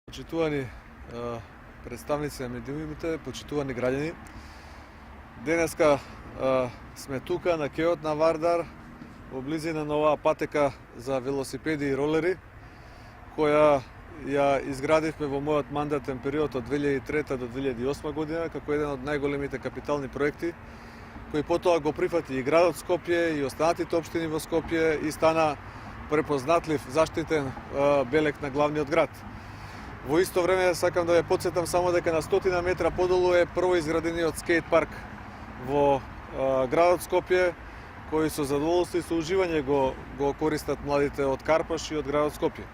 Почитувани представници на медиумите, почитувани граѓани. Денеска сме тука на кеот на Вардар, во близина на оваа патека за велосипеди и ролери, која ја изградивме во мојот мандатен период од 2003 до 2008 година, како еден од најголемите капитални проекти, кој потоа го прифати и градот Скопје и останатите општини во Скопје и стана препознатлив, заштитен белег на главниот град. Во исто време сакам да ве потсетам само дека на 100 метра подолу е прво изградениот скейт парк во градот Скопје, кој со задоволство и со уживање го користат младите од Карпаш и од градот Скопје.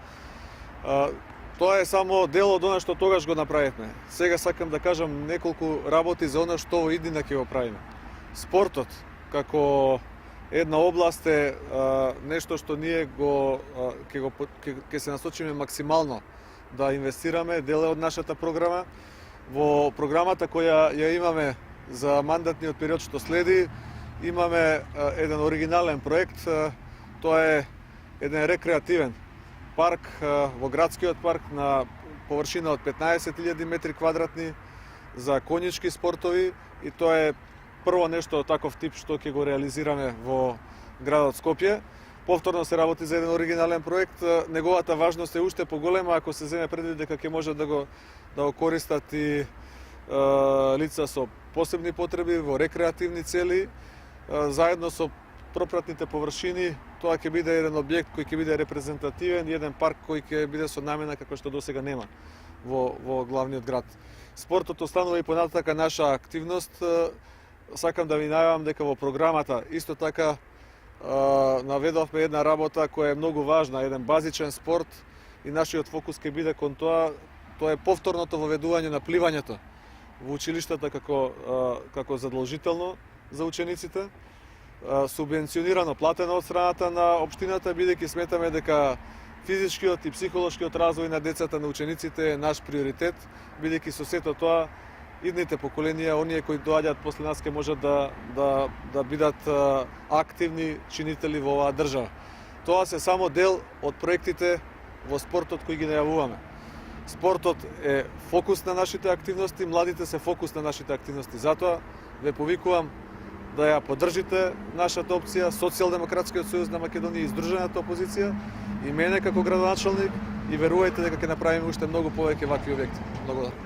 Тоа е само дел од она што тогаш го направивме. Сега сакам да кажам неколку работи за она што во иднина ќе го правиме. Спортот како една област е нешто што ние ќе се насочиме максимално да инвестираме, дел од нашата програма. Во програмата која ја имаме за мандатниот период што следи, имаме еден оригинален проект, тоа е еден рекреативен парк во градскиот парк на површина од 15.000 метри квадратни за конјички спортови, и тоа е прво нешто од таков тип што ќе го реализираме во градот Скопје. Повторно се работи за еден оригинален проект. Неговата важност е уште поголема ако се земе предвид дека ќе може да го користат и лица со посебни потреби во рекреативни цели, заедно со пропратните површини. Тоа ќе биде еден објект кој ќе биде репрезентативен, еден парк кој ќе биде со намена како што досега нема во главниот град. Спортот останува и понатака наша активност. Сакам да ви најавам дека во програмата исто така наведовме една работа која е многу важна, еден базичен спорт, и нашиот фокус ќе биде кон тоа. Тоа е повторното воведување на пливањето во училиштата како задолжително за учениците, субвенционирано, платено од страната на општината, бидејќи сметаме дека физичкиот и психолошкиот развој на децата, на учениците е наш приоритет, бидејќи со сето тоа идните поколенија, оние кои доаѓаат после нас, ќе можат да бидат активни чинители во оваа држава. Тоа се само дел од проектите во спортот кои ги најавуваме. Спортот е фокус на нашите активности, младите се фокус на нашите активности. Затоа ве повикувам да ја поддржите нашата опција, Социјалдемократскиот сојуз на Македонија и Здружената опозиција, и мене како градоначалник, и верувајте дека ќе направиме уште многу повеќе вакви објекти. Благодарам.